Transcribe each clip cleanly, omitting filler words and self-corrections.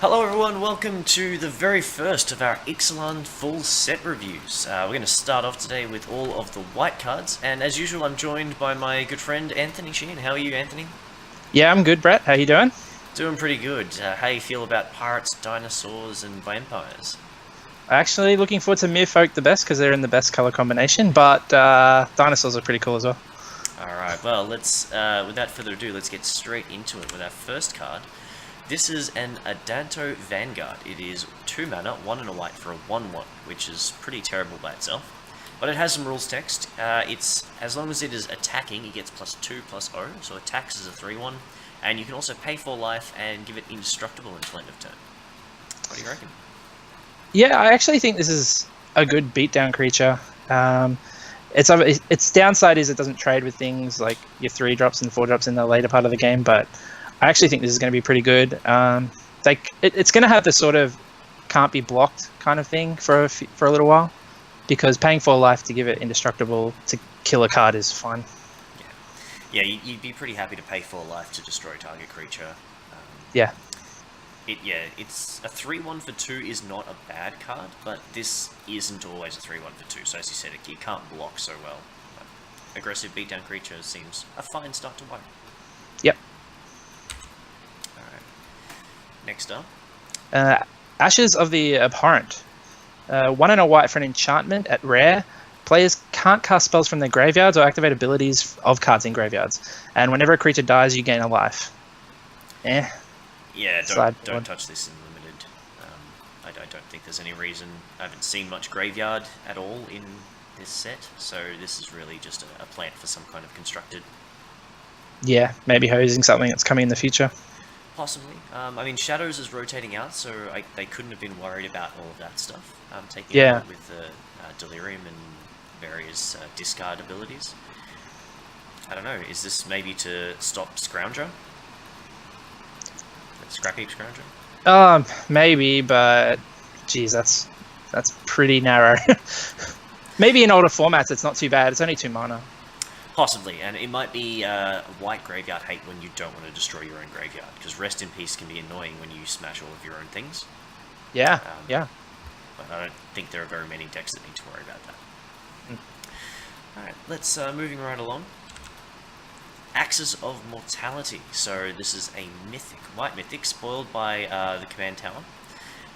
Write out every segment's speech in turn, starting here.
Hello everyone, welcome to the very first of our Ixalan full set reviews. We're going to start off today with all of the white cards, and as usual I'm joined by my good friend Anthony Sheen. How are you, Anthony? Yeah, I'm good, Brett. How you doing? Doing pretty good. How you feel about pirates, dinosaurs, and vampires? Actually, looking forward to Merfolk the best because they're in the best color combination, but dinosaurs are pretty cool as well. Alright, well let's, without further ado, let's get straight into it with our first card. This is an Adanto Vanguard. It is 2 mana, 1 and a white for a 1/1, which is pretty terrible by itself. But it has some rules text. It's as long as it is attacking, it gets +2/+0, so attacks is a 3/1, and you can also pay for life and give it indestructible until end of turn. What do you reckon? Yeah, I actually think this is a good beatdown creature. Its downside is it doesn't trade with things like your 3-drops and 4-drops in the later part of the game, but I actually think this is going to be pretty good. It's going to have the sort of can't be blocked kind of thing for a little while, because paying 4 life to give it indestructible to kill a card is fine. Yeah, you'd be pretty happy to pay 4 life to destroy target creature. Yeah. It's a 3/1 for 2 is not a bad card, but this isn't always a 3/1 for 2, so as you said, you can't block so well. But aggressive beatdown creature seems a fine start to one. Yep. Alright. Next up. Ashes of the Abhorrent. 1 and a white for an enchantment at rare. Players can't cast spells from their graveyards or activate abilities of cards in graveyards. And whenever a creature dies, you gain a life. Yeah, don't touch this in limited. I don't think there's any reason. I haven't seen much graveyard at all in this set, so this is really just a plant for some kind of constructed. Yeah, maybe hosing something that's coming in the future. Possibly. I mean, Shadows is rotating out, so they couldn't have been worried about all of that stuff. Taking it out with Delirium and various discard abilities. I don't know, is this maybe to stop Scrounger? Scrap Heap Scrounger? Maybe, but geez, that's pretty narrow. Maybe in older formats it's not too bad. It's only 2 mana. Possibly, and it might be white graveyard hate when you don't want to destroy your own graveyard, because Rest in Peace can be annoying when you smash all of your own things. Yeah, But I don't think there are very many decks that need to worry about that. Alright, let's moving right along. Axis of Mortality. So this is a mythic, white mythic, spoiled by the command tower.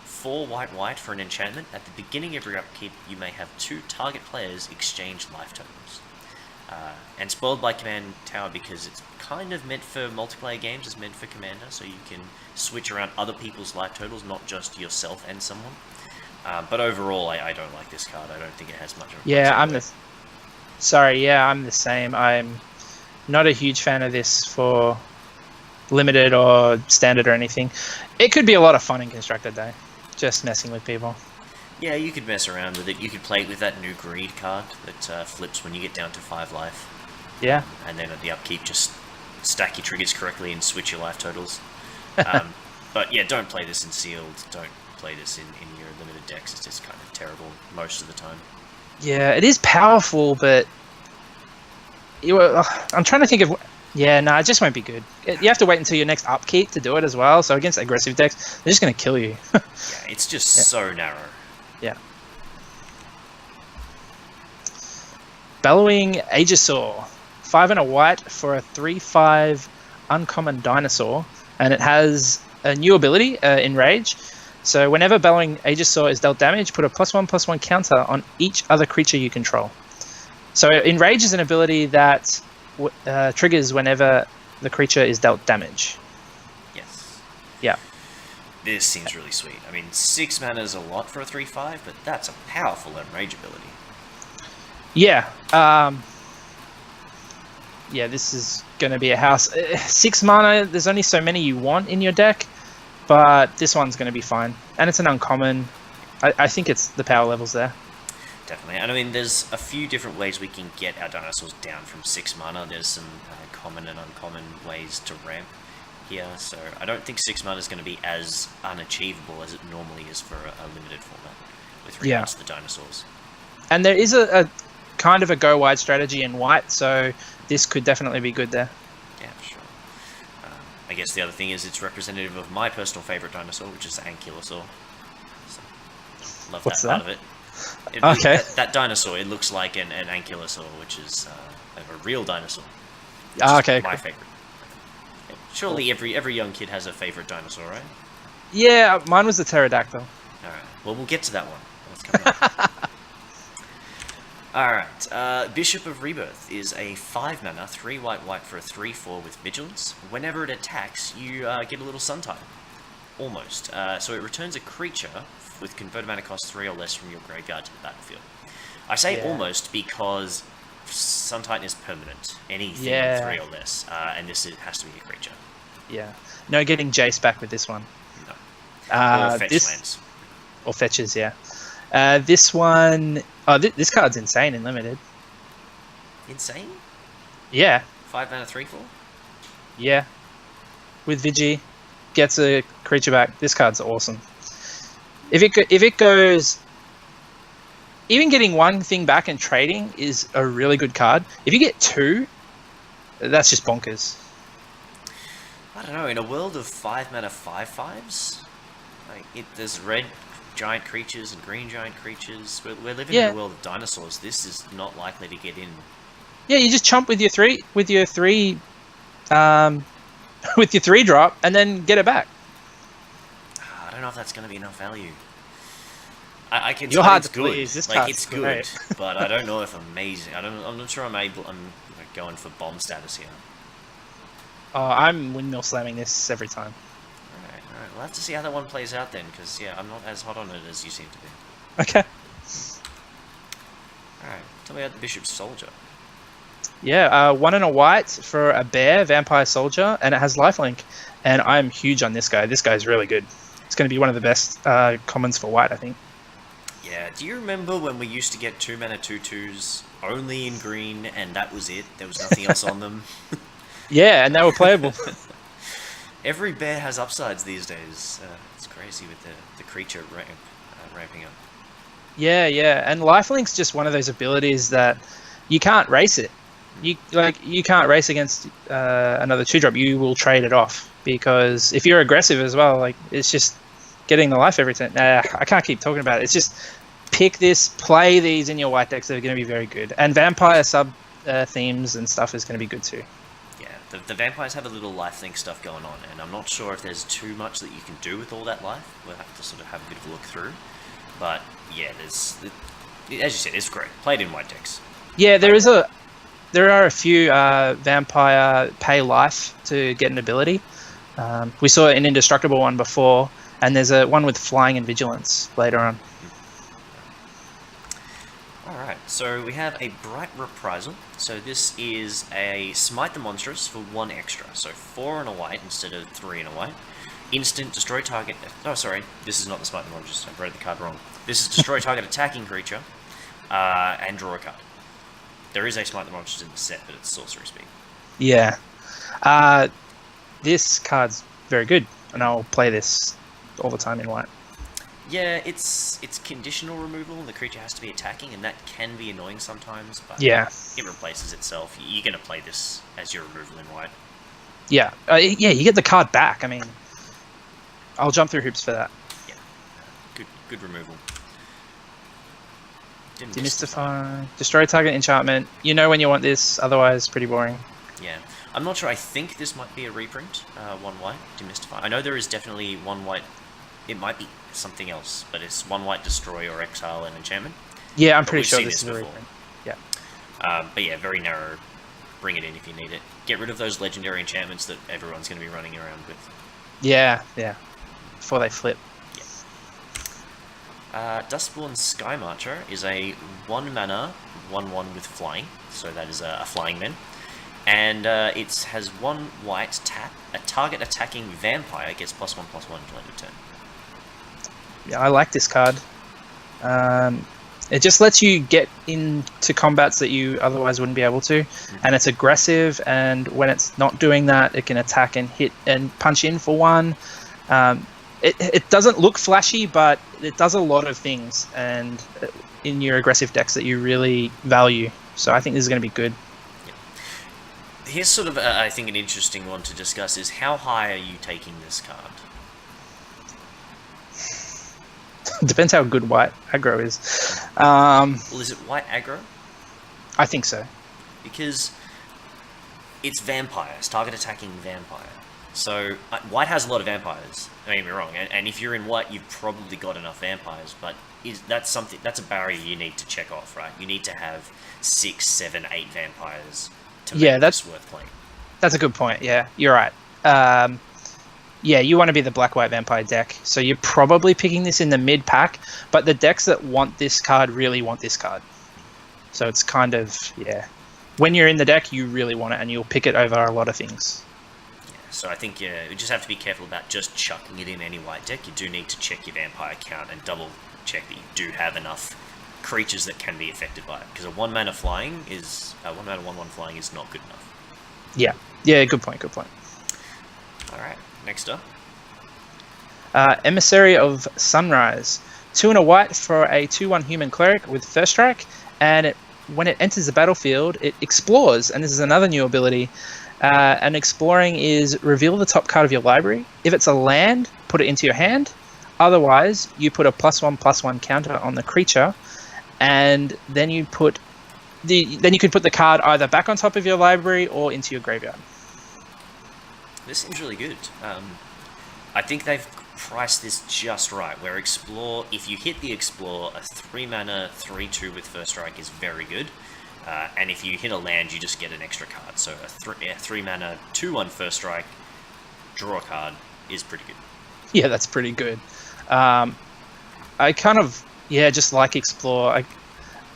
4 white for an enchantment. At the beginning of your upkeep, you may have 2 target players exchange life totals. And spoiled by command tower because it's kind of meant for multiplayer games, it's meant for commander, so you can switch around other people's life totals, not just yourself and someone. But overall, I don't like this card. I don't think it has much of a I'm the same. I'm not a huge fan of this for limited or standard or anything. It could be a lot of fun in constructed though, just messing with people. Yeah, you could mess around with it. You could play it with that new greed card that flips when you get down to 5 life. Yeah. And then at the upkeep, just stack your triggers correctly and switch your life totals. But yeah, don't play this in sealed. Don't play this in your limited decks. It's just kind of terrible most of the time. Yeah, it is powerful, but I'm trying to think of. Yeah, no, it just won't be good. You have to wait until your next upkeep to do it as well. So against aggressive decks, they're just going to kill you. Yeah, it's just so narrow. Yeah. Bellowing Aegisaur. 5 and a white for a 3/5 uncommon dinosaur. And it has a new ability, Enrage. So whenever Bellowing Aegisaur is dealt damage, put a +1/+1 counter on each other creature you control. So Enrage is an ability that triggers whenever the creature is dealt damage. Yes. Yeah. This seems really sweet. I mean, 6 mana is a lot for a 3/5, but that's a powerful Enrage ability. Yeah. Yeah, this is going to be a house. 6 mana, there's only so many you want in your deck, but this one's going to be fine. And it's an uncommon. I think it's the power levels there. Definitely, and I mean, there's a few different ways we can get our dinosaurs down from 6 mana. There's some common and uncommon ways to ramp here, so I don't think 6 mana is going to be as unachievable as it normally is for a limited format with regards to the dinosaurs. And there is a kind of a go wide strategy in white, so this could definitely be good there. Yeah, for sure. I guess the other thing is it's representative of my personal favourite dinosaur, which is the Ankylosaur. So, love What's that part that? of it. Okay. That dinosaur, it looks like an Ankylosaur, which is a real dinosaur. Which Okay, is my cool. favourite. Surely every young kid has a favourite dinosaur, right? Yeah, mine was the pterodactyl. Alright, well, we'll get to that one. That's coming up. Alright, Bishop of Rebirth is a 5 mana, 3 white for a 3/4 with Vigilance. Whenever it attacks, you get a little sun type. Almost. So it returns a creature with converted mana cost 3 or less from your graveyard to the battlefield. I say Yeah. almost because Sun Titan is permanent. Anything Yeah. 3 or less. And this has to be a creature. Yeah. No getting Jace back with this one. No. Or fetch this lands. or fetches, yeah. This one, this card's insane in limited. Insane? Yeah, 5 mana 3/4? yeah. With Vigi, gets a creature back. This card's awesome. If it goes, even getting one thing back and trading is a really good card. If you get 2, that's just bonkers. I don't know, in a world of 5 mana 5/5s, there's red giant creatures and green giant creatures. We're living in a world of dinosaurs. This is not likely to get in. Yeah, you just chump with your 3 with your 3 drop and then get it back. I don't know if that's going to be enough value. I can You're tell hard it's to good. please. This Like, card's it's good, great. but I don't know if amazing. I'm not sure I'm going for bomb status here. Oh, I'm windmill slamming this every time. Alright. We'll have to see how that one plays out then, because, yeah, I'm not as hot on it as you seem to be. Okay. Alright, tell me about the Bishop's Soldier. Yeah, 1 and a white for a bear, vampire soldier, and it has lifelink. And I'm huge on this guy. This guy's really good. It's going to be one of the best commons for white, I think. Yeah, do you remember when we used to get 2 mana 2/2s only in green, and that was it? There was nothing else on them? Yeah, and they were playable. Every bear has upsides these days. It's crazy with the creature ramping up. Yeah, and lifelink's just one of those abilities that you can't race it. You can't race against another 2-drop. You will trade it off because if you're aggressive as well, like it's just getting the life every time. I can't keep talking about it. It's just pick this, play these in your white decks. They're going to be very good. And vampire sub themes and stuff is going to be good too. Yeah, the vampires have a little lifelink stuff going on, and I'm not sure if there's too much that you can do with all that life. We'll have to sort of have a bit of a look through. But yeah, as you said, it's great. Played in white decks. Yeah, there are a few vampire pay life to get an ability. We saw an indestructible one before, and there's a one with flying and vigilance later on. Alright, so we have a Bright Reprisal. So this is a Smite the Monstrous for 1 extra. So 4 and a white instead of 3 and a white. Instant destroy target. Oh, sorry, this is not the Smite the Monstrous. I wrote the card wrong. This is destroy target attacking creature and draw a card. There is a Smite the Monstrous in the set, but it's sorcery speed. Yeah. This card's very good, and I'll play this all the time in white. Yeah, it's conditional removal. The creature has to be attacking, and that can be annoying sometimes, but Yeah. it replaces itself. You're going to play this as your removal in white. Yeah. Yeah, you get the card back. I mean, I'll jump through hoops for that. Yeah, good removal. Demystify. Destroy target enchantment. You know when you want this, otherwise pretty boring. Yeah. I'm not sure. I think this might be a reprint, 1 white, Demystify. I know there is definitely 1 white. It might be something else, but it's 1 white, destroy or exile an enchantment. Yeah, I'm But pretty we've sure seen this is a before. reprint. Yeah. But yeah, very narrow. Bring it in if you need it. Get rid of those legendary enchantments that everyone's going to be running around with. Yeah. Before they flip. Dustborn Sky Marcher is a 1 mana, 1/1 with flying, so that is a flying man. And it has 1 white tap. A target attacking vampire gets +1/+1 until end of turn. Yeah, I like this card. It just lets you get into combats that you otherwise wouldn't be able to, and it's aggressive. And when it's not doing that, it can attack and hit and punch in for 1. It doesn't look flashy, but it does a lot of things, and in your aggressive decks that you really value. So I think this is going to be good. Here's sort of, I think, an interesting one to discuss is how high are you taking this card? Depends how good white aggro is. Well, is it white aggro? I think so. Because it's vampires, target attacking vampire. So white has a lot of vampires. Don't get me wrong, and if you're in white, you've probably got enough vampires. But that's a barrier you need to check off, right? You need to have 6, 7, 8 vampires to make this worth playing. That's a good point. Yeah, you're right. Yeah, you want to be the black-white vampire deck, so you're probably picking this in the mid pack. But the decks that want this card really want this card. So it's kind of, yeah. When you're in the deck, you really want it, and you'll pick it over a lot of things. Yeah, so I think you just have to be careful about just chucking it in any white deck. You do need to check your vampire count and double check that you do have enough creatures that can be affected by it. Because a 1-mana 1/1 flying is not good enough. Yeah, good point. Alright, next up. Emissary of Sunrise. 2 and a white for a 2/1 human cleric with first strike, and when it enters the battlefield, it explores, and this is another new ability. And exploring is reveal the top card of your library. If it's a land, put it into your hand. Otherwise, you put a +1/+1 counter on the creature, and then you put then you can put the card either back on top of your library or into your graveyard. This seems really good. I think they've priced this just right, where Explore, if you hit the Explore, a 3-mana 3/2 with first strike is very good. And if you hit a land, you just get an extra card. So a 3-mana 2/1 first strike, draw a card, is pretty good. Yeah, that's pretty good. I kind of, just like Explore.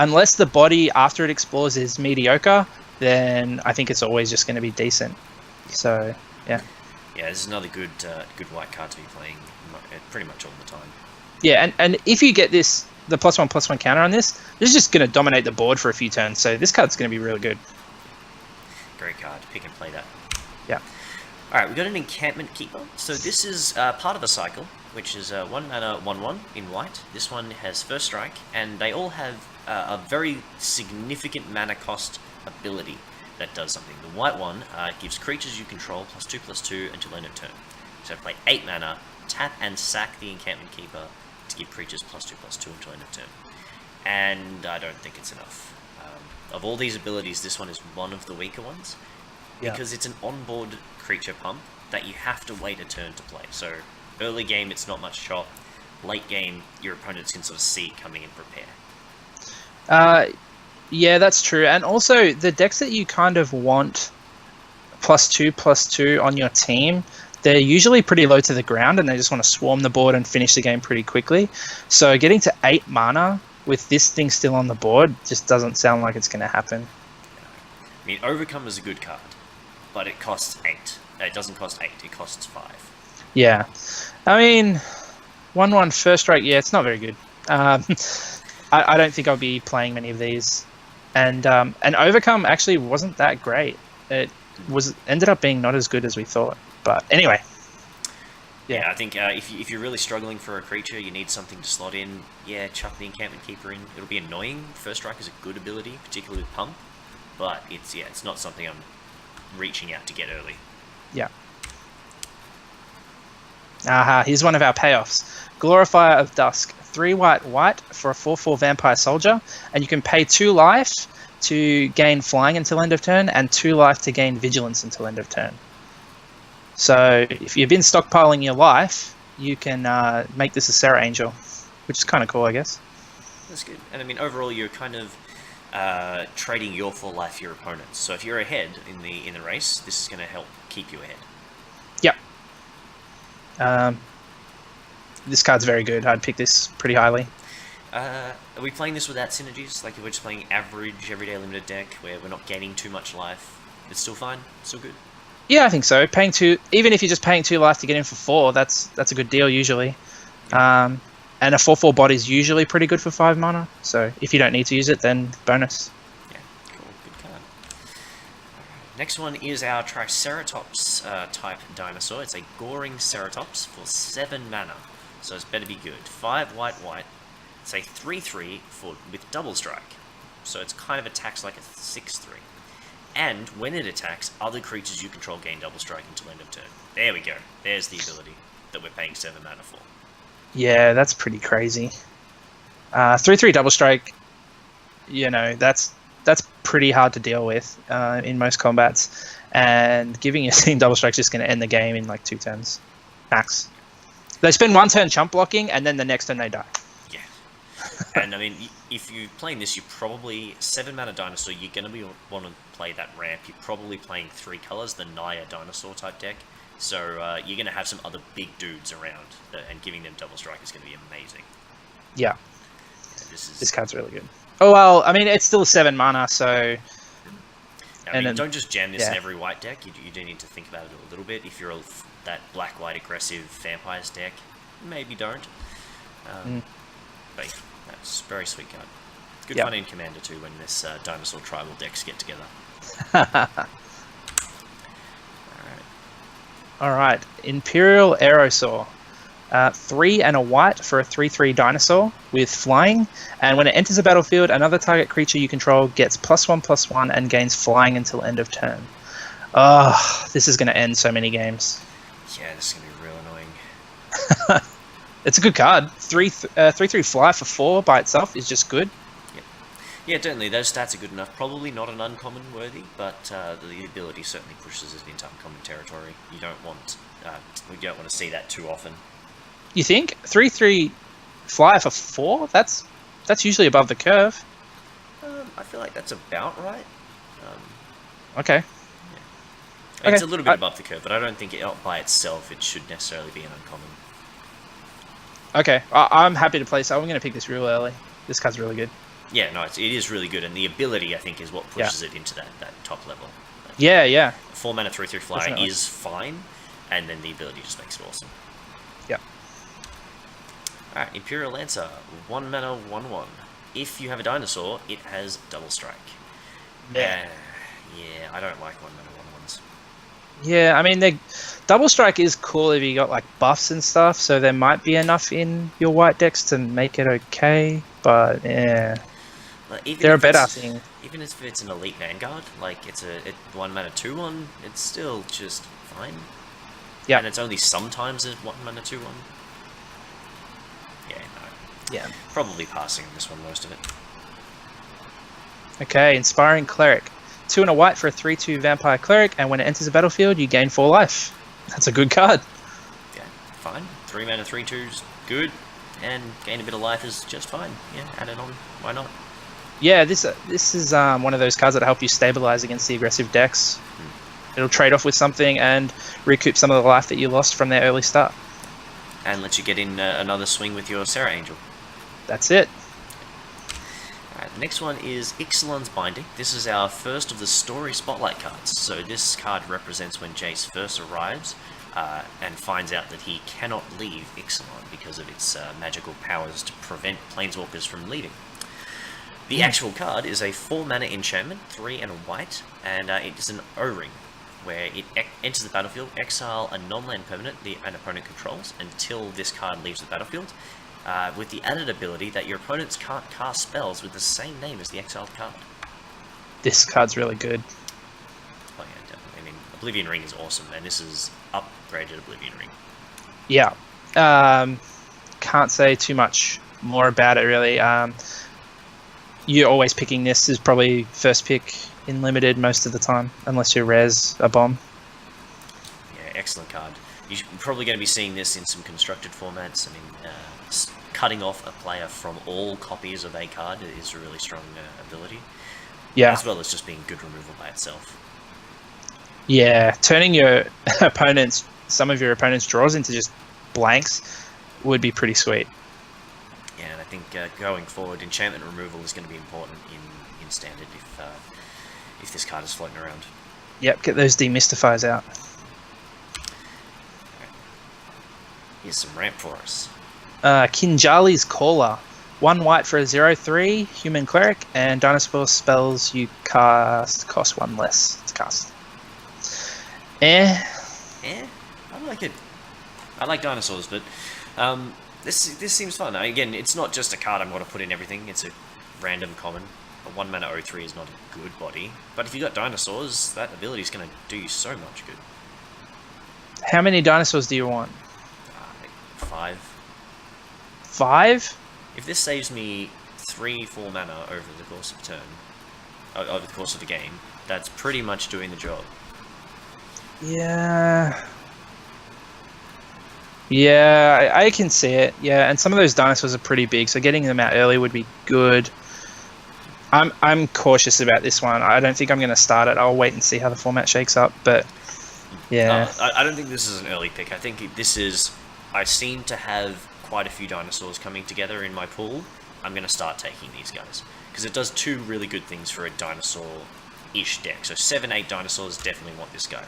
Unless the body after it explores is mediocre, then I think it's always just going to be decent. So, yeah. Yeah, this is another good white card to be playing pretty much all the time. Yeah, and if you get this, the +1/+1 counter on this is just going to dominate the board for a few turns. So this card's going to be really good. Great card. Pick and play that. Yeah. Alright, we've got an Encampment Keeper. So this is part of a cycle, which is 1-mana 1/1 in white. This one has first strike, and they all have a very significant mana cost ability that does something. The white one gives creatures you control +2/+2 until end of turn. So play 8 mana, tap and sack the Encampment Keeper to give creatures +2/+2 until end of turn. And I don't think it's enough. Of all these abilities, this one is one of the weaker ones, because it's an onboard creature pump that you have to wait a turn to play. So early game, it's not much shot. Late game, your opponents can sort of see it coming and prepare. Yeah, that's true. And also, the decks that you kind of want +2/+2 on your team, they're usually pretty low to the ground, and they just want to swarm the board and finish the game pretty quickly. So getting to 8 mana with this thing still on the board just doesn't sound like it's going to happen. I mean, Overcome is a good card, but it costs 8. It doesn't cost 8, it costs 5. Yeah. I mean, 1/1 first strike, yeah, it's not very good. I don't think I'll be playing many of these. And Overcome actually wasn't that great. It ended up being not as good as we thought. But anyway. Yeah, I think if you're really struggling for a creature, you need something to slot in. Yeah, chuck the Encampment Keeper in. It'll be annoying. First strike is a good ability, particularly with Pump. But it's not something I'm reaching out to get early. Yeah. Aha, here's one of our payoffs. Glorifier of Dusk. 3 white for a 4/4 vampire soldier, and you can pay 2 life to gain flying until end of turn, and 2 life to gain vigilance until end of turn. So if you've been stockpiling your life, you can make this a Serra Angel, which is kind of cool, I guess. That's good. And I mean, overall, you're kind of trading your full life for your opponents. So if you're ahead in the race, this is going to help keep you ahead. Yep. This card's very good. I'd pick this pretty highly. Are we playing this without synergies? Like if we're just playing average, everyday limited deck, where we're not gaining too much life, it's still fine? Still good? Yeah, I think so. Paying 2, even if you're just paying 2 life to get in for 4, that's a good deal usually. And a 4/4 bot is usually pretty good for 5 mana. So if you don't need to use it, then bonus. Yeah, cool. Good card. Next one is our Triceratops type dinosaur. It's a Goring Ceratops for 7 mana. So it's better be good. 5 white. It's a 3/3 with double strike. So it's kind of attacks like a 6/3. And when it attacks, other creatures you control gain double strike until end of turn. There we go. There's the ability that we're paying 7 mana for. Yeah, that's pretty crazy. 3/3 double strike. You know, that's pretty hard to deal with in most combats. And giving your team double strike is just going to end the game in like 2 turns max. They spend 1 turn chump blocking, and then the next turn they die. Yeah. And I mean, if you're playing this, you probably 7 mana dinosaur. You're going to want to play that ramp. You're probably playing 3 colors, the Naya dinosaur type deck. So you're going to have some other big dudes around, and giving them double strike is going to be amazing. Yeah. This card's really good. Oh well, I mean it's still 7 mana, so. I mean, don't just jam this in every white deck. You do need to think about it a little bit. If you're that black-white aggressive vampires deck, maybe don't. But yeah, that's a very sweet card. It's good fun in Commander too when this dinosaur tribal decks get together. Alright, Imperial Aerosaur. 3 and a white for a 3/3 dinosaur with flying, and when it enters the battlefield, another target creature you control gets +1/+1 and gains flying until end of turn. This is going to end so many games. Yeah, this is going to be real annoying. It's a good card. 3/3 fly for 4 by itself is just good. Yeah, certainly those stats are good enough. Probably not an uncommon worthy, but the ability certainly pushes it into uncommon territory. We don't want to see that too often. You think 3/3 fly for 4? That's usually above the curve. I feel like that's about right. Okay. Yeah. It's a little bit above the curve, but I don't think by itself it should necessarily be an uncommon. Okay, I'm happy to play, so I'm going to pick this real early. This card's really good. Yeah, no, it is really good, and the ability I think is what pushes it into that top level. Yeah. 4 mana 3/3 fly Definitely. is fine, and then the ability just makes it awesome. Yeah. Alright, Imperial Lancer, 1 mana 1/1. If you have a dinosaur, it has double strike. Yeah, I don't like 1 mana 1/1s. Yeah, I mean, double strike is cool if you got like buffs and stuff, so there might be enough in your white decks to make it okay, but yeah. There are better things. Even if it's an elite vanguard, like it's a 1 mana 2/1, it's still just fine. Yeah. And it's only sometimes a 1 mana 2/1. Yeah, no. Yeah. Probably passing on this one, most of it. Okay, Inspiring Cleric. 2 and a white for a 3/2 vampire cleric, and when it enters the battlefield, you gain 4 life. That's a good card. Yeah, fine. 3 mana 3/2's good, and gain a bit of life is just fine. Yeah, add it on. Why not? Yeah, this is one of those cards that help you stabilize against the aggressive decks. It'll trade off with something and recoup some of the life that you lost from their early start. And let you get in another swing with your Sarah Angel. That's it. Alright, the next one is Ixalan's Binding. This is our first of the story spotlight cards. So this card represents when Jace first arrives and finds out that he cannot leave Ixalan because of its magical powers to prevent planeswalkers from leaving. The actual card is a 4 mana enchantment, 3 and a white, and it is an O-ring, where it enters the battlefield, exile a non-land permanent an opponent controls until this card leaves the battlefield, with the added ability that your opponents can't cast spells with the same name as the exiled card. This card's really good. Oh yeah, definitely. I mean, Oblivion Ring is awesome, and this is upgraded Oblivion Ring. Yeah. Can't say too much more about it, really. You're always picking this as probably first pick in limited most of the time, unless you res a bomb. Yeah, excellent card. You're probably going to be seeing this in some constructed formats. I mean, cutting off a player from all copies of a card is a really strong ability. Yeah. As well as just being good removal by itself. Yeah, turning some of your opponent's draws into just blanks would be pretty sweet. Yeah, and I think going forward, enchantment removal is going to be important in standard if this card is floating around. Yep, get those demystifiers out. Right. Here's some ramp for us. Kinjali's Caller. 1 white for a 0/3 human cleric, and dinosaur spells you cast cost 1 less to cast. I like it. I like dinosaurs, but this seems fun. Again, it's not just a card I'm going to put in everything. It's a random common. a 1 mana 0/3 is not a good body. But if you got dinosaurs, that ability is going to do you so much good. How many dinosaurs do you want? Like 5. 5? If this saves me 3-4 mana over the course of a turn, over the course of a game, that's pretty much doing the job. Yeah. Yeah, I can see it. Yeah, and some of those dinosaurs are pretty big, so getting them out early would be good. I'm cautious about this one. I don't think I'm going to start it. I'll wait and see how the format shakes up. But yeah, I don't think this is an early pick. I think this is. I seem to have quite a few dinosaurs coming together in my pool. I'm going to start taking these guys because it does 2 really good things for a dinosaur-ish deck. So 7-8 dinosaurs definitely want this guy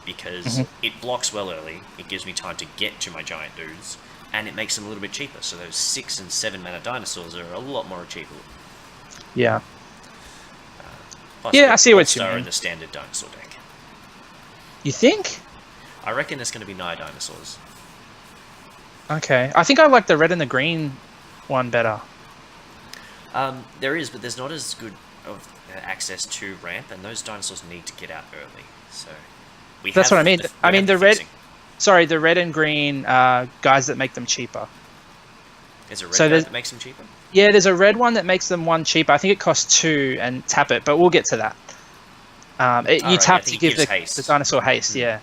because it blocks well early. It gives me time to get to my giant dudes, and it makes them a little bit cheaper. So those 6 and 7 mana dinosaurs are a lot more achievable. yeah. Plus Yeah, I see what you All-Star mean. in the standard dinosaur deck. You think? I reckon there's going to be 9 dinosaurs. Okay. I think I like the red and the green one better. There is, but there's not as good of access to ramp, and those dinosaurs need to get out early. So That's what I mean. I mean, the red. fixing. Sorry, the red and green guys that make them cheaper. There's a red So guy that makes them cheaper. Yeah, there's a red one that makes them 1 cheaper. I think it costs 2 and tap it, but we'll get to that. You Alright, tap I to think give it gives the haste. dinosaur haste, yeah.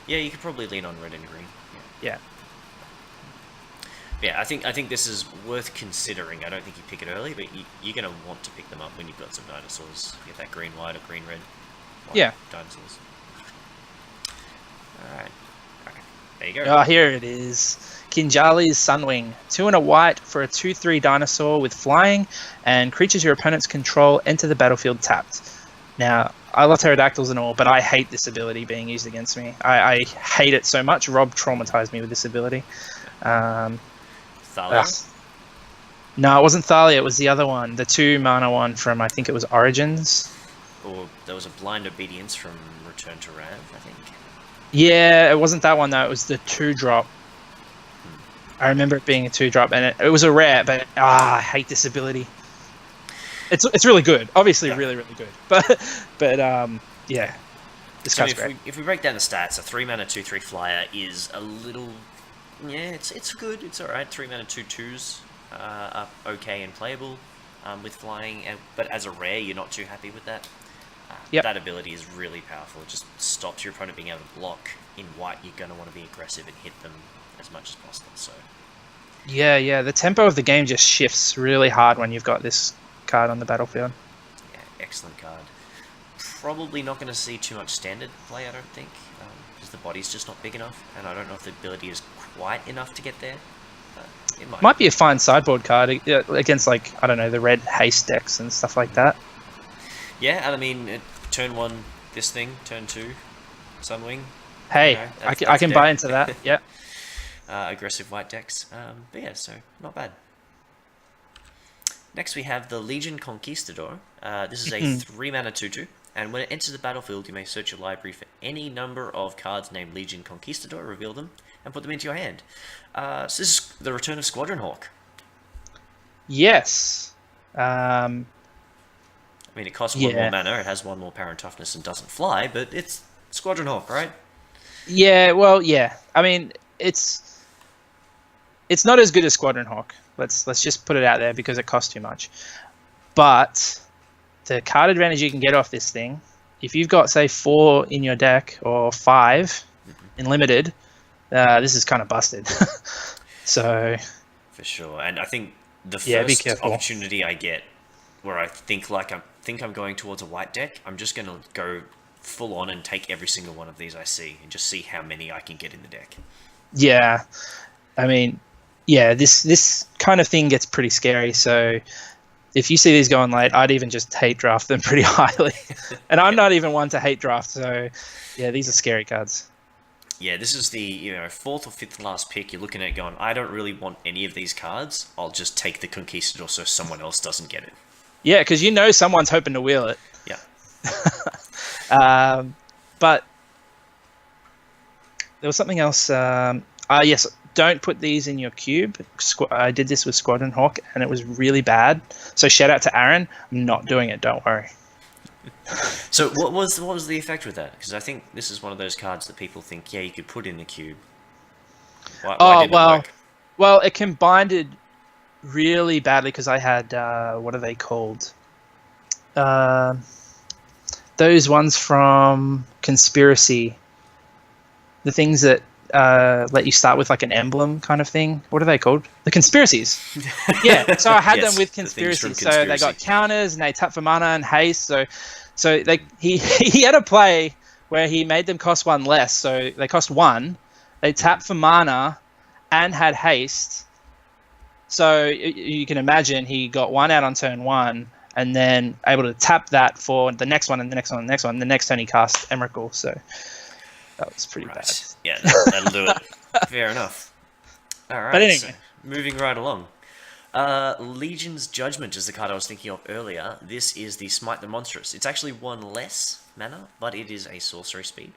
Yeah, you could probably lean on red and green. Yeah. Yeah, I think this is worth considering. I don't think you pick it early, but you're going to want to pick them up when you've got some dinosaurs. Get that green white or green red. Yeah. Dinosaurs. Alright. Okay. There you go. Oh, here it is. Kinjali's Sunwing. 2 and a white for a 2/3 dinosaur with flying, and creatures your opponents control enter the battlefield tapped. Now, I love pterodactyls and all, but I hate this ability being used against me. I hate it so much. Rob traumatized me with this ability. Thalia? No, it wasn't Thalia. It was the other one. The 2 mana one from, I think it was Origins. Or there was a blind obedience from Return to Rav, I think. Yeah, it wasn't that one, though. It was the 2-drop. I remember it being a 2-drop, and it was a rare, but I hate this ability. It's really good, obviously, really good. But yeah, this So guy's great. if we break down the stats, a 3 mana 2/3 flyer is a little, yeah, it's good. It's all right. 3 mana 2/2s are okay and playable with flying, but as a rare, you're not too happy with that. Yep. That ability is really powerful. It just stops your opponent being able to block. In white, you're going to want to be aggressive and hit them as much as possible. So Yeah, the tempo of the game just shifts really hard when you've got this card on the battlefield. yeah, excellent card. Probably not going to see too much standard play, I don't think, because the body's just not big enough, and I don't know if the ability is quite enough to get there. But it might. Might be a fine sideboard card against, like, I don't know, the red haste decks and stuff like that. Yeah, and I mean, turn 1, this thing, turn 2, Sunwing. Hey, You know, I that's can a buy deck. into that. Yeah. Aggressive white decks. But yeah, so not bad. Next we have the Legion Conquistador. This is a 3 mana 2/2, and when it enters the battlefield, you may search your library for any number of cards named Legion Conquistador, reveal them, and put them into your hand. So this is the return of Squadron Hawk. Yes. I mean, it costs 1 Yeah. more mana, it has 1 more power and toughness, and doesn't fly, but it's Squadron Hawk, right? Yeah, well, yeah. I mean, it's not as good as Squadron Hawk. Let's just put it out there because it costs too much. But the card advantage you can get off this thing, if you've got, say, 4 in your deck or 5 in limited, this is kind of busted. So For sure, and I think the Yeah, be first careful. opportunity I get where I think I'm going towards a white deck, I'm just going to go full on and take every single one of these I see and just see how many I can get in the deck. yeah, I mean, yeah, this kind of thing gets pretty scary. So if you see these going late, I'd even just hate draft them pretty highly. And I'm not even one to hate draft, so yeah, these are scary cards. Yeah, this is the 4th or 5th last pick. You're looking at going, I don't really want any of these cards. I'll just take the Conquistador so someone else doesn't get it. Yeah, because someone's hoping to wheel it. Yeah. But there was something else. Yes, don't put these in your cube. I did this with Squadron Hawk, and it was really bad. So shout out to Aaron. I'm not doing it. Don't worry. So what was the effect with that? Because I think this is one of those cards that people think, yeah, you could put in the cube. Why didn't it work? Well, it combined really badly because I had what are they called? Those ones from Conspiracy. The things that let you start with like an emblem kind of thing. What are they called? The Conspiracies. Yeah. So I had them with Conspiracy. So they got counters and they tap for mana and haste. So he had a play where he made them cost 1 less. So they cost 1. They tapped for mana and had haste. So you can imagine he got 1 out on turn 1 and then able to tap that for the next one and the next one and the next one. The next turn he cast Emrakul. So that was pretty bad. Yeah, that'll do it. Fair enough. All right. But anyway. So moving right along. Legion's Judgment is the card I was thinking of earlier. This is the Smite the Monstrous. It's actually 1 less mana, but it is a sorcery speed.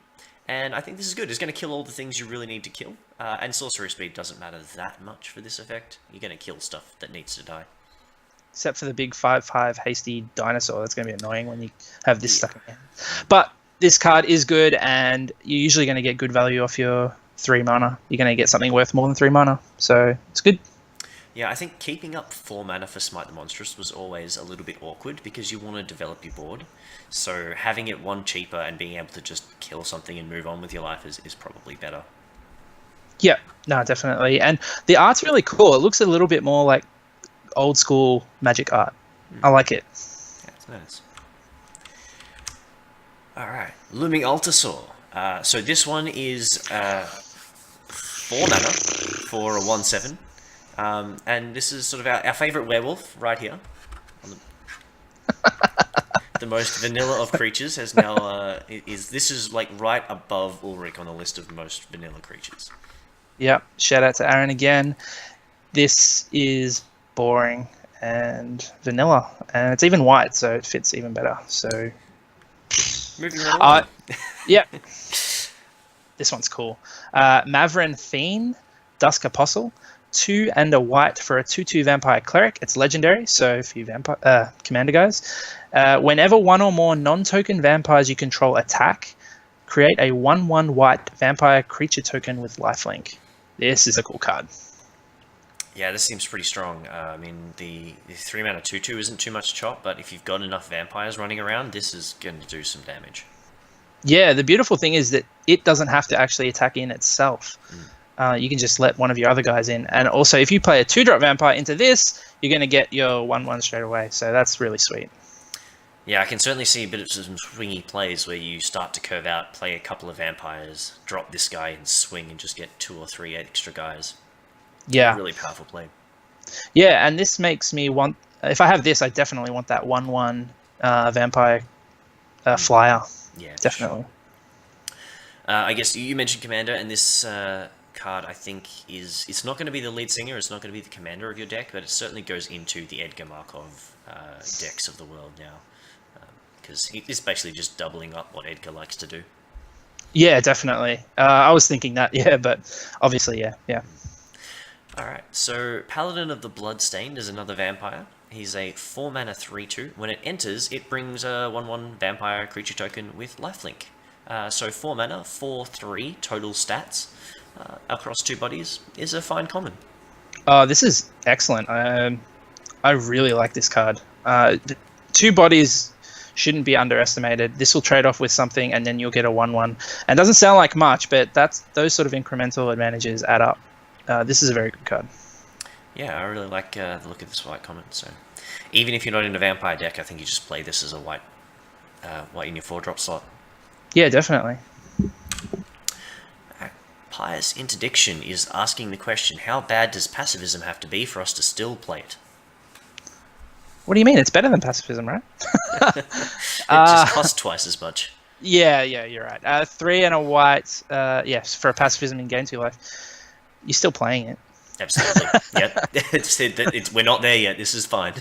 And I think this is good. It's going to kill all the things you really need to kill. And sorcery speed doesn't matter that much for this effect. You're going to kill stuff that needs to die. Except for the big 5/5 hasty dinosaur. That's going to be annoying when you have this stuck in. But this card is good, and you're usually going to get good value off your 3 mana. You're going to get something worth more than 3 mana. So it's good. Yeah, I think keeping up 4 mana for Smite the Monstrous was always a little bit awkward because you want to develop your board. So having it 1 cheaper and being able to just kill something and move on with your life is probably better. Yeah, no, definitely. And the art's really cool. It looks a little bit more like old school Magic art. I like it. Yeah, it's nice. Alright, Looming Altasaur. So this one is 4 mana for a 1/7. And this is sort of our favourite werewolf right here. The most vanilla of creatures has now this is like right above Ulrich on the list of most vanilla creatures. Yep. Shout out to Aaron again. This is boring and vanilla, and it's even white, so it fits even better. So moving right along. Yeah. This one's cool. Mavrin Fiend, Dusk Apostle. 2 and a white for a 2/2 vampire cleric. It's legendary, so if you commander guys, whenever 1 or more non-token vampires you control attack, create a 1/1 white vampire creature token with lifelink. This is a cool card. Yeah, this seems pretty strong. I mean, the 3 mana 2/2 isn't too much chop, but if you've got enough vampires running around, this is going to do some damage. Yeah, the beautiful thing is that it doesn't have to actually attack in itself. You can just let one of your other guys in. And also, if you play a 2-drop vampire into this, you're going to get your 1/1 straight away. So that's really sweet. Yeah, I can certainly see a bit of some swingy plays where you start to curve out, play a couple of vampires, drop this guy and swing and just get 2 or 3 extra guys. Yeah. Really powerful play. Yeah, and this makes me want... If I have this, I definitely want that 1/1 vampire flyer. Yeah, definitely. Sure. I guess you mentioned Commander, and this... card I think it's not going to be the lead singer, it's not going to be the commander of your deck, but it certainly goes into the Edgar Markov decks of the world now, because it's basically just doubling up what Edgar likes to do. Yeah, definitely. I was thinking that, yeah, but obviously, yeah. Alright, so Paladin of the Bloodstained is another vampire. He's a 4 mana 3/2. When it enters, it brings a 1/1 vampire creature token with lifelink. So 4 mana, 4/3 total stats. Across 2 bodies is a fine common. This is excellent. I really like this card. 2 bodies shouldn't be underestimated. This will trade off with something, and then you'll get a 1/1. And it doesn't sound like much, but those sort of incremental advantages add up. This is a very good card. Yeah, I really like the look of this white common. So even if you're not in a vampire deck, I think you just play this as a white in your 4-drop slot. Yeah, definitely. Pious Interdiction is asking the question, how bad does pacifism have to be for us to still play it? What do you mean? It's better than pacifism, right? It just costs twice as much. Yeah, you're right. 3 and a white, yes, for a pacifism in Game 2 Life. You're still playing it. Absolutely. Yeah, we're not there yet. This is fine.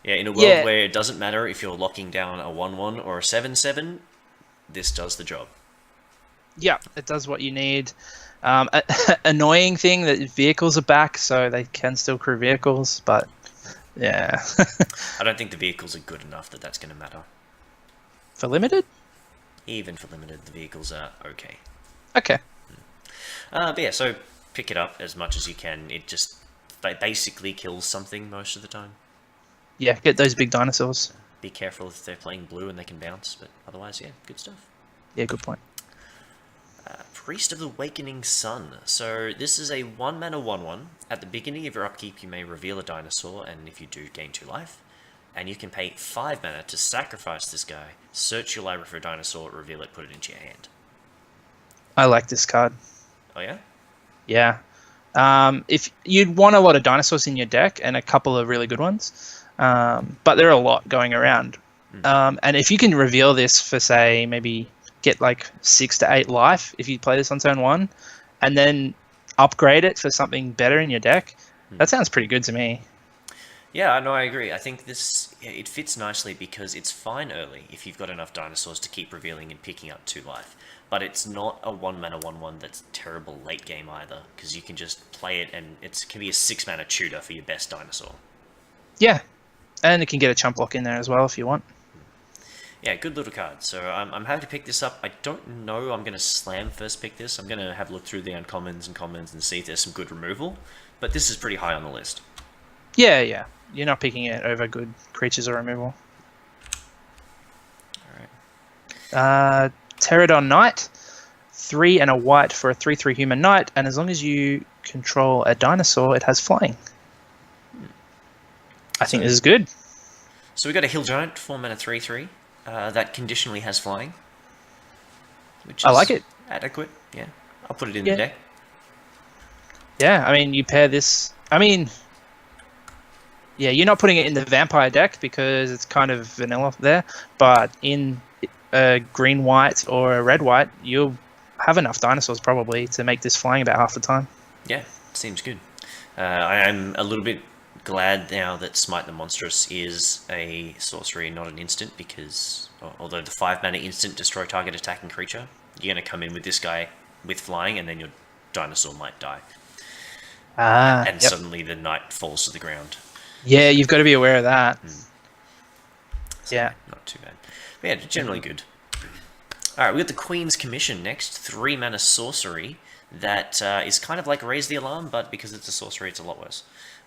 Yeah, in a world where it doesn't matter if you're locking down a 1/1 or a 7/7, this does the job. Yeah, it does what you need. Annoying thing that vehicles are back, so they can still crew vehicles, but yeah. I don't think the vehicles are good enough that that's going to matter. For limited? Even for limited, the vehicles are okay. Okay. But yeah, so pick it up as much as you can. It just basically kills something most of the time. Yeah, get those big dinosaurs. Be careful if they're playing blue and they can bounce, but otherwise, yeah, good stuff. Yeah, good point. Priest of the Awakening Sun. So this is a 1 mana 1/1. At the beginning of your upkeep, you may reveal a dinosaur, and if you do, gain 2 life. And you can pay 5 mana to sacrifice this guy, search your library for a dinosaur, reveal it, put it into your hand. I like this card. Oh yeah? Yeah. If you'd want a lot of dinosaurs in your deck and a couple of really good ones, but there are a lot going around. And if you can reveal this for, say, maybe get like 6 to 8 life if you play this on turn 1, and then upgrade it for something better in your deck, that sounds pretty good to me. Yeah, no, I agree. I think it fits nicely because it's fine early if you've got enough dinosaurs to keep revealing and picking up 2 life. But it's not a 1 mana 1/1 that's terrible late game either, because you can just play it and it can be a 6 mana tutor for your best dinosaur. Yeah, and it can get a chump block in there as well if you want. Yeah, good little card. So I'm happy to pick this up. I don't know I'm going to slam first pick this. I'm going to have a look through the uncommons and commons and see if there's some good removal. But this is pretty high on the list. Yeah. You're not picking it over good creatures or removal. Alright. Pterodon Knight. 3 and a white for a 3/3 human knight, and as long as you control a dinosaur, it has flying. I think this is good. So we got a Hill Giant, 4 mana 3/3. That conditionally has flying. Which is I like it. Adequate, yeah. I'll put it in the deck. Yeah, I mean, you pair this... I mean... Yeah, you're not putting it in the vampire deck because it's kind of vanilla there, but in a green-white or a red-white, you'll have enough dinosaurs probably to make this flying about half the time. Yeah, seems good. I am a little bit glad now that Smite the Monstrous is a sorcery, not an instant, because although the 5 mana instant destroy target attacking creature, you're going to come in with this guy with flying and then your dinosaur might die. And suddenly the knight falls to the ground. Yeah, you've got to be aware of that. So yeah. Not too bad. But yeah, generally good. Alright, we've got the Queen's Commission next. 3 mana sorcery that is kind of like Raise the Alarm, but because it's a sorcery, it's a lot worse.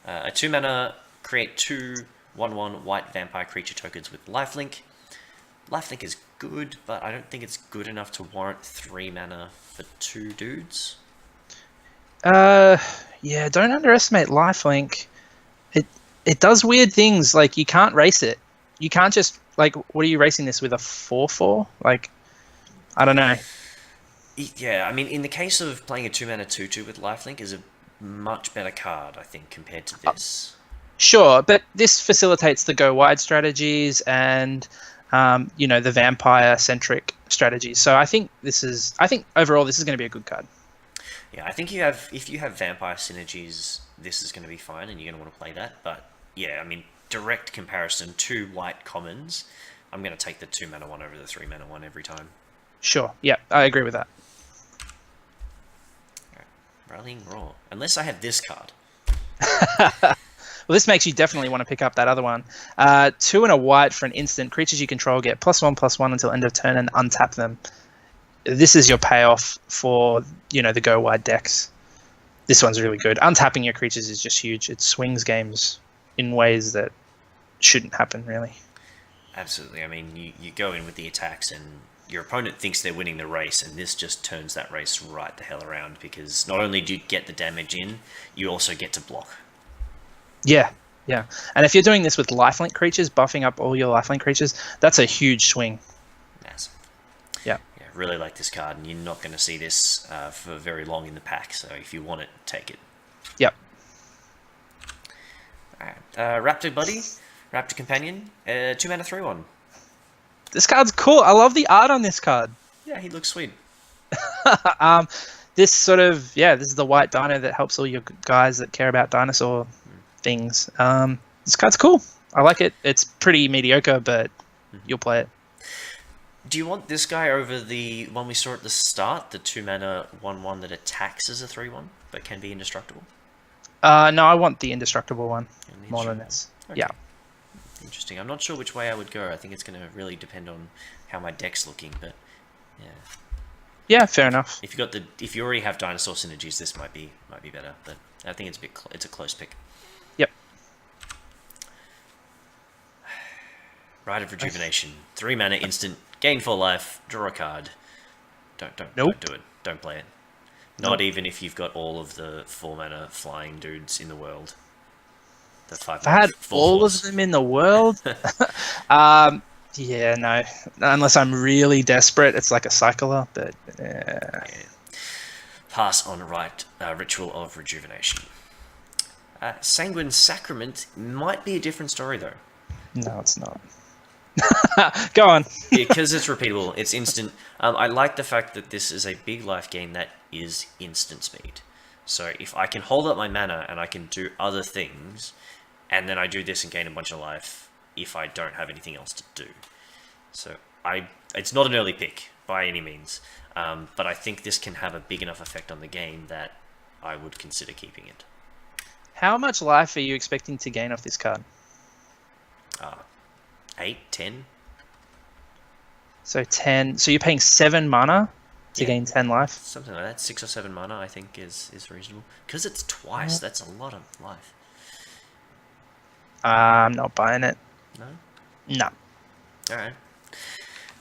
A 2 mana, create 2 1/1 white vampire creature tokens with lifelink. Lifelink is good, but I don't think it's good enough to warrant 3 mana for 2 dudes. Yeah, don't underestimate lifelink. It does weird things, like you can't race it. You can't just, like, what are you racing this with, a 4/4? Like, I don't know. Yeah, I mean, in the case of playing a 2 mana 2/2 with lifelink is a much better card, I think, compared to this. Sure, but this facilitates the go wide strategies and the vampire centric strategies. So I think overall this is going to be a good card. Yeah, I think if you have vampire synergies, this is going to be fine, and you're going to want to play that. But yeah, I mean, direct comparison, 2 white commons, I'm going to take the 2 mana 1 over the 3 mana 1 every time. Sure, yeah, I agree with that. Rallying Roar. Unless I have this card. Well, this makes you definitely want to pick up that other one. 2 and a white for an instant. Creatures you control get +1/+1 until end of turn and untap them. This is your payoff for, the go wide decks. This one's really good. Untapping your creatures is just huge. It swings games in ways that shouldn't happen, really. Absolutely. I mean, you go in with the attacks and your opponent thinks they're winning the race, and this just turns that race right the hell around, because not only do you get the damage in, you also get to block. Yeah. And if you're doing this with lifelink creatures, buffing up all your lifelink creatures, that's a huge swing. Massive. Yeah. Yeah, really like this card, and you're not going to see this for very long in the pack, so if you want it, take it. Yep. Alright, Raptor Buddy, Raptor Companion, 2 mana 3/1. This card's cool. I love the art on this card. Yeah, he looks sweet. This this is the white dino that helps all your guys that care about dinosaur things. This card's cool. I like it. It's pretty mediocre, but you'll play it. Do you want this guy over the one we saw at the start, the 2-mana 1/1 that attacks as a 3/1 but can be indestructible? No, I want the indestructible one And the more than indestructible. this. Okay. Yeah. Interesting. I'm not sure which way I would go. I think it's going to really depend on how my deck's looking, but yeah. Yeah, fair enough. If you already have dinosaur synergies, this might be better, but I think it's a close pick. Yep. Rite of Rejuvenation, 3-mana instant, gain 4 life, draw a card. Don't Nope. do it. Don't play it. Not even if you've got all of the 4-mana flying dudes in the world. The 5 If I had all of them in the world, yeah, no. Unless I'm really desperate, it's like a cycler, but Yeah. Pass on Ritual of Rejuvenation. Sanguine Sacrament might be a different story though. no, it's not. Go on. Because it's repeatable, it's instant. I like the fact that this is a big life gain that is instant speed. So if I can hold up my mana and I can do other things, and then I do this and gain a bunch of life if I don't have anything else to do. So it's not an early pick by any means, but I think this can have a big enough effect on the game that I would consider keeping it. How much life are you expecting to gain off this card? 8, 10? So 10. So you're paying 7 mana to Yeah. gain 10 life? Something like that. 6 or 7 mana, I think, is reasonable. Because it's twice, that's a lot of life. I'm not buying it. No? No. Alright.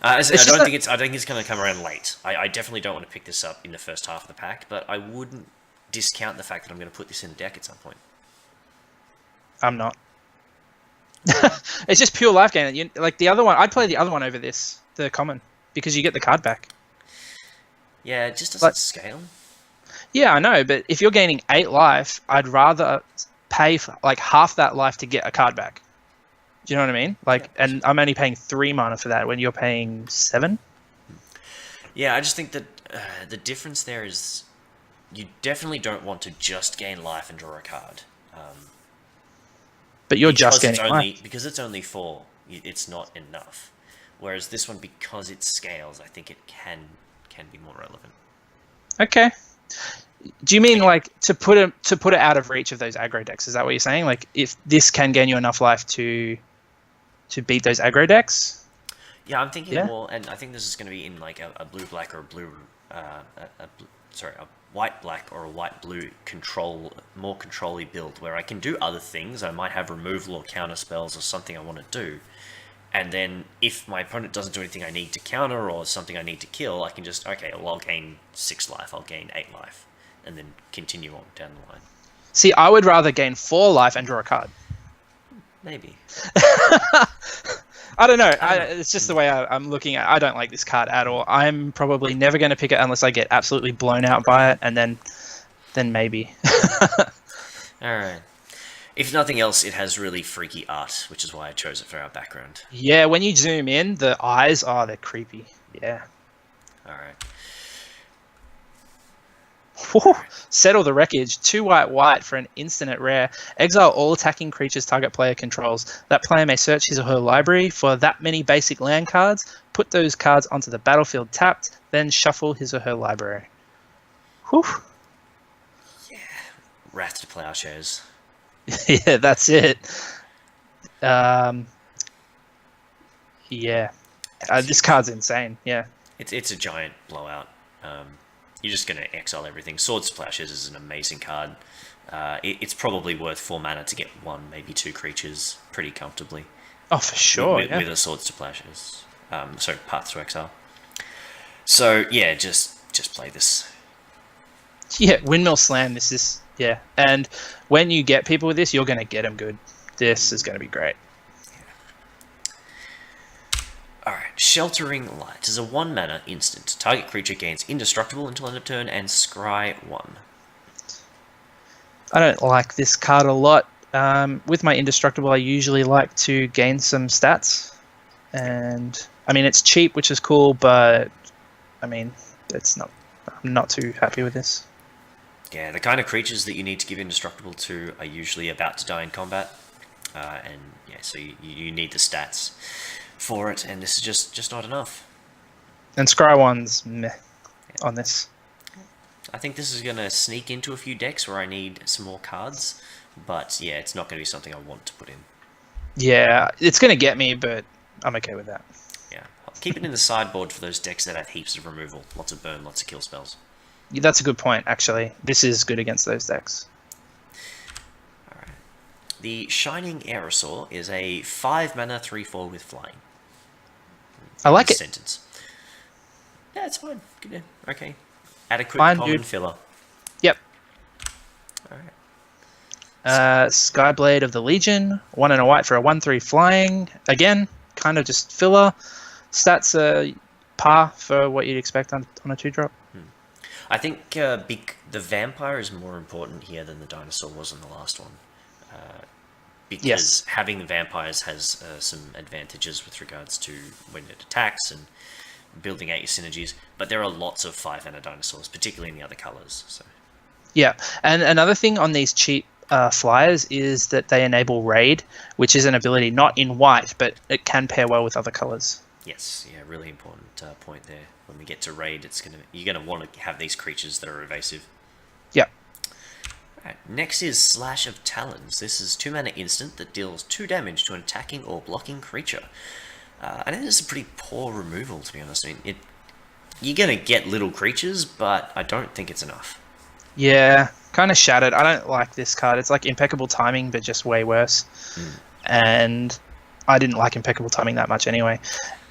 I don't think it's going to come around late. I definitely don't want to pick this up in the first half of the pack, but I wouldn't discount the fact that I'm going to put this in the deck at some point. I'm not. It's just pure life gain. Like the other one, I'd play the other one over this, the common, because you get the card back. Yeah, it just doesn't scale. Yeah, I know, but if you're gaining 8 life, I'd rather pay for like half that life to get a card back. Do you know what I mean? Like, yeah. And I'm only paying 3 mana for that when you're paying 7. Yeah, I just think that the difference there is you definitely don't want to just gain life and draw a card. But you're just gaining life. Because it's only 4, it's not enough. Whereas this one, because it scales, I think it can be more relevant. Okay. Do you mean like to put it out of reach of those aggro decks? Is that what you're saying? Like if this can gain you enough life to beat those aggro decks? Yeah, I'm thinking more, and I think this is going to be in like a blue-black or a white-black or a white-blue more control-y build where I can do other things. I might have removal or counter spells or something I want to do. And then if my opponent doesn't do anything I need to counter or something I need to kill, I can just, okay, well, I'll gain 6 life, I'll gain 8 life, and then continue on down the line. See, I would rather gain 4 life and draw a card. Maybe. I don't know. It's just the way I'm looking at it. I don't like this card at all. I'm probably never going to pick it unless I get absolutely blown out by it, and then maybe. Alright. If nothing else, it has really freaky art, which is why I chose it for our background. Yeah, when you zoom in, the eyes, they're creepy. Yeah. Alright. Settle the wreckage. 2 white for an instant at rare. Exile all attacking creatures target player controls. That player may search his or her library for that many basic land cards, put those cards onto the battlefield tapped, then shuffle his or her library. Whew. Yeah. Wrath to Plowshares. Yeah, that's it. This card's insane. Yeah. It's a giant blowout. You're just going to exile everything. Swords to Plowshares is an amazing card. It's probably worth 4 mana to get 1, maybe 2 creatures pretty comfortably. Oh, for sure. With a Swords to Plowshares. Paths to Exile. So, yeah, just play this. Yeah, Windmill Slam, this is... Yeah, and when you get people with this, you're going to get them good. This is going to be great. Alright, Sheltering Light is a 1 mana instant. Target creature gains indestructible until end of turn and scry 1. I don't like this card a lot. With my indestructible, I usually like to gain some stats. And, I mean, it's cheap, which is cool, but, I mean, I'm not too happy with this. Yeah, the kind of creatures that you need to give indestructible to are usually about to die in combat. And, yeah, so you need the stats for it, and this is just not enough. And Scry 1's meh on this. I think this is going to sneak into a few decks where I need some more cards, but yeah, it's not going to be something I want to put in. Yeah, it's going to get me, but I'm okay with that. Yeah, I'll keep it in the sideboard for those decks that have heaps of removal, lots of burn, lots of kill spells. Yeah, that's a good point, actually. This is good against those decks. Alright. The Shining Aerosaur is a 5 mana 3/4 with flying. I like it. Sentence. Yeah, it's fine. Good. Okay. Adequate Fine, common dude. filler. Yep. Alright. Skyblade of the Legion, 1 and a white for a 1/3 flying. Again, kind of just filler. Stats are par for what you'd expect on a 2-drop. I think the vampire is more important here than the dinosaur was in the last one. Because Yes. having the vampires has some advantages with regards to when it attacks and building out your synergies. But there are lots of 5 mana dinosaurs, particularly in the other colours. So. Yeah, and another thing on these cheap flyers is that they enable raid, which is an ability not in white, but it can pair well with other colors. Yes, yeah, really important point there. When we get to raid, you're gonna want to have these creatures that are evasive. Yeah. Right, next is Slash of Talons. This is 2 mana instant that deals 2 damage to an attacking or blocking creature. I think this is a pretty poor removal, to be honest. I mean, you're gonna get little creatures, but I don't think it's enough. Yeah, kind of shattered. I don't like this card. It's like Impeccable Timing, but just way worse. And I didn't like Impeccable Timing that much anyway.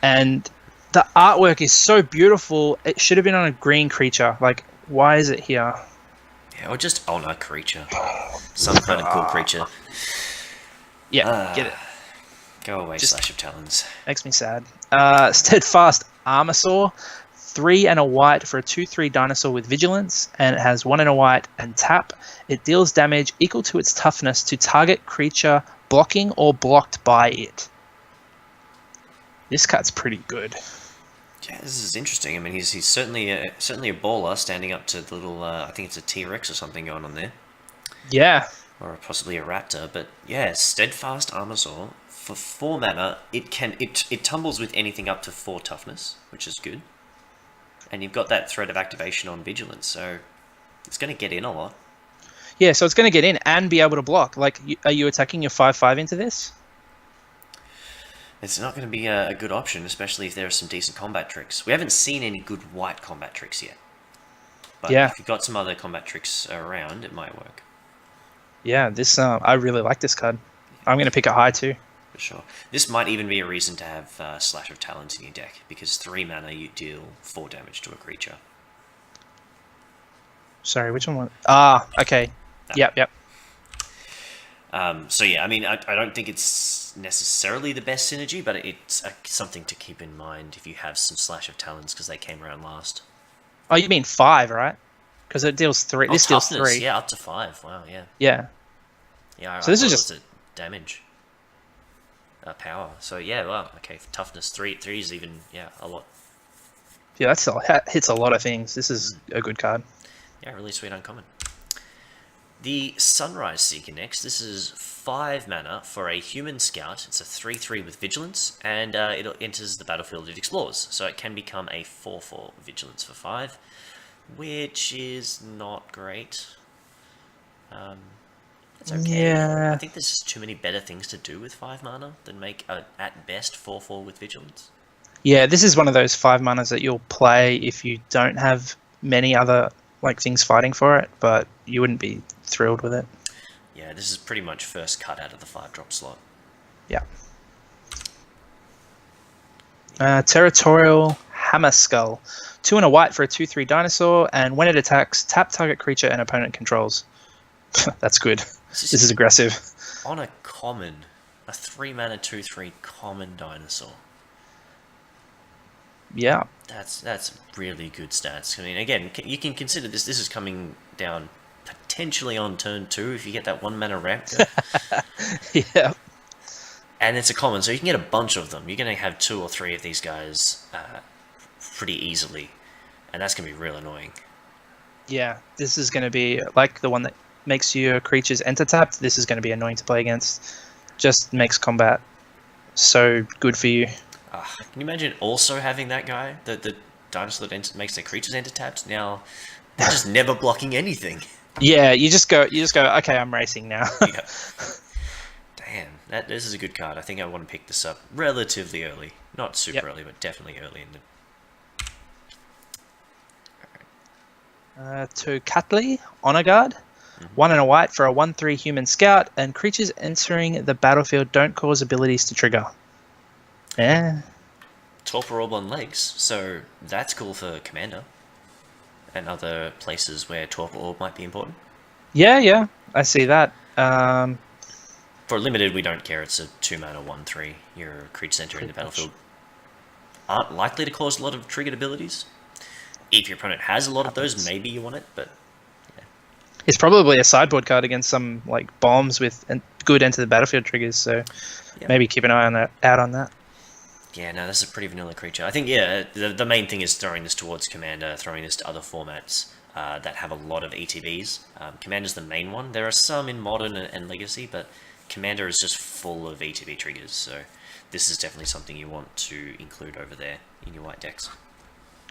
And the artwork is so beautiful. It should have been on a green creature. Like, why is it here? Yeah, or just on a creature. Some kind of cool creature. Yeah, get it. Go away, Just- Slash of Talons. Makes me sad. Steadfast Armasaur, 3 and a white for a 2/3 dinosaur with vigilance, and it has 1 and a white and tap. It deals damage equal to its toughness to target creature blocking or blocked by it. This card's pretty good. Yeah, this is interesting. I mean, he's certainly a baller, standing up to the little. I think it's a T-Rex or something going on there, Yeah, or possibly a raptor. But yeah, Steadfast Armasaur for 4 mana. It tumbles with anything up to 4 toughness, which is good. And you've got that threat of activation on vigilance, so it's going to get in a lot. yeah. So it's going to get in and be able to block. Like, are you attacking your 5/5 into this? It's not going to be a good option, especially if there are some decent combat tricks. We haven't seen any good white combat tricks yet. But Yeah. if you've got some other combat tricks around, it might work. Yeah, this I really like this card. I'm going to pick it high too. For sure. This might even be a reason to have Slash of Talons in your deck, because 3 mana you deal 4 damage to a creature. Sorry, which one? Okay. Yep. So yeah, I mean, I don't think it's necessarily the best synergy, but it's something to keep in mind if you have some Slash of Talons, because they came around last. Oh, you mean 5, right? Because it deals 3. Oh, This deals toughness, 3. yeah, up to 5. Wow, yeah. Yeah. Yeah, So this is thought just- it was a damage. Power. So yeah, well, okay, toughness 3 is even, yeah, a lot. Yeah, that hits a lot of things. This is a good card. Yeah, really sweet uncommon. The Sunrise Seeker next. This is 5 mana for a human scout. It's a 3/3 with vigilance, and it enters the battlefield it explores. So it can become a 4/4 vigilance for 5, which is not great. It's okay. Yeah. I think there's just too many better things to do with 5 mana than make a, at best, 4/4 with vigilance. Yeah, this is one of those 5 manas that you'll play if you don't have many other things fighting for it, but you wouldn't be thrilled with it. Yeah, this is pretty much first cut out of the 5-drop slot. Yeah. Territorial Hammerskull. 2 and a white for a 2/3 dinosaur, and when it attacks, tap target creature and opponent controls. That's good. This is aggressive. On a common, a 3 mana 2/3 common dinosaur. Yeah. That's really good stats. I mean, again, you can consider this. This is coming down potentially on turn 2 if you get that 1 mana raptor. Yeah. And it's a common, so you can get a bunch of them. You're going to have 2 or 3 of these guys pretty easily, and that's going to be real annoying. Yeah. This is going to be like the one that makes your creatures enter tapped. This is going to be annoying to play against. Just makes combat so good for you. Can you imagine also having that guy? The dinosaur that makes their creatures enter tapped. Now they're just never blocking anything. Yeah, you just go. Okay, I'm racing now. Yeah. Damn, this is a good card. I think I want to pick this up relatively early. Not super early, but definitely early in the... To Catley, Honor Guard. 1 and a white for a 1/3 human scout, and creatures entering the battlefield don't cause abilities to trigger. Yeah. Torpor Orb on legs, so that's cool for Commander and other places where Torpor Orb might be important. Yeah, I see that. For limited, we don't care. It's a 2-mana 1/3. Your creatures entering the battlefield aren't likely to cause a lot of triggered abilities. If your opponent has a lot of those, maybe you want it, but... It's probably a sideboard card against some like bombs with good enter the battlefield triggers, so maybe keep an eye on out on that. Yeah, no, that's a pretty vanilla creature. I think, the main thing is throwing this towards Commander, throwing this to other formats that have a lot of ETBs. Commander's the main one. There are some in Modern and Legacy, but Commander is just full of ETB triggers, so this is definitely something you want to include over there in your white decks.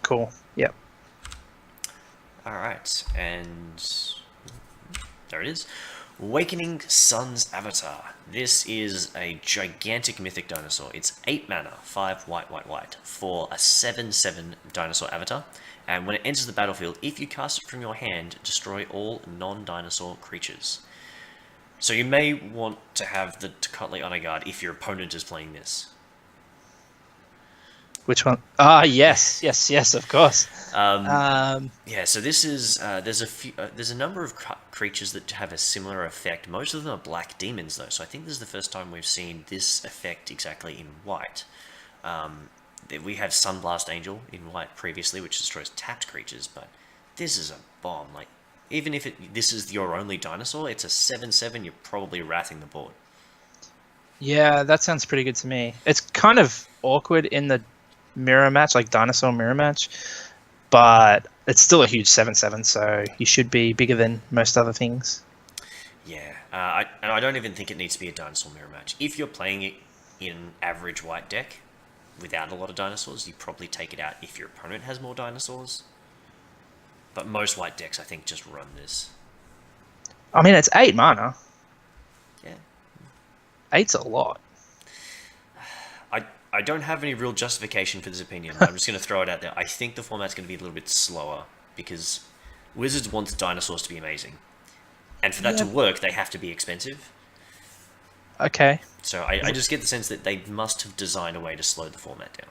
Cool, yep. Alright, and... there it is. Awakening Sun's Avatar. This is a gigantic mythic dinosaur. It's 8 mana, 5 white, for a 7/7 dinosaur avatar. And when it enters the battlefield, if you cast it from your hand, destroy all non-dinosaur creatures. So you may want to have the Tocatli Honor Guard if your opponent is playing this. Which one? Yes, of course. Yeah, so this is there's a number of creatures that have a similar effect. Most of them are black demons, though, so I think this is the first time we've seen this effect exactly in white. We have Sunblast Angel in white previously, which destroys tapped creatures, but this is a bomb. Like, even if this is your only dinosaur, it's a 7/7. You're probably wrathing the board. Yeah, that sounds pretty good to me. It's kind of awkward in the mirror match, like dinosaur mirror match, but it's still a huge 7/7, so you should be bigger than most other things. Yeah, and I don't even think it needs to be a dinosaur mirror match. If you're playing it in an average white deck without a lot of dinosaurs, you probably take it out if your opponent has more dinosaurs. But most white decks, I think, just run this. I mean, it's 8 mana. Yeah. 8's a lot. I don't have any real justification for this opinion. I'm just going to throw it out there. I think the format's going to be a little bit slower because Wizards wants dinosaurs to be amazing. And for that to work, they have to be expensive. Okay. So I just get the sense that they must have designed a way to slow the format down.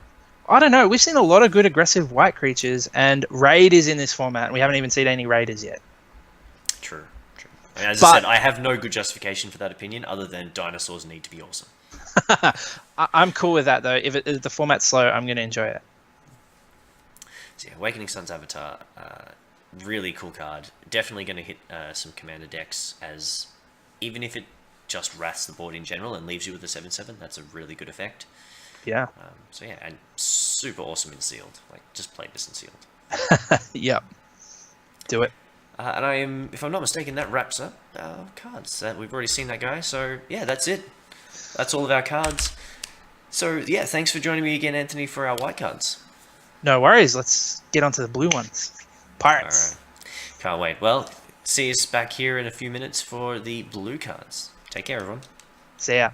I don't know. We've seen a lot of good aggressive white creatures, and Raid is in this format, and we haven't even seen any Raiders yet. True. I mean, as I said, I have no good justification for that opinion other than dinosaurs need to be awesome. I'm cool with that, though. If the format's slow, I'm going to enjoy it. So yeah, Awakening Sun's Avatar, really cool card. Definitely going to hit some Commander decks, as even if it just wraths the board in general and leaves you with a 7/7, that's a really good effect. Yeah. So yeah, and super awesome in Sealed. Like, just play this in Sealed. Yep. Do it. And if I'm not mistaken, that wraps up our cards. We've already seen that guy, so yeah, that's it. That's all of our cards. So yeah, thanks for joining me again, Anthony, for our white cards. No worries. Let's get onto the blue ones. Pirates. All right. Can't wait. Well, see us back here in a few minutes for the blue cards. Take care, everyone. See ya.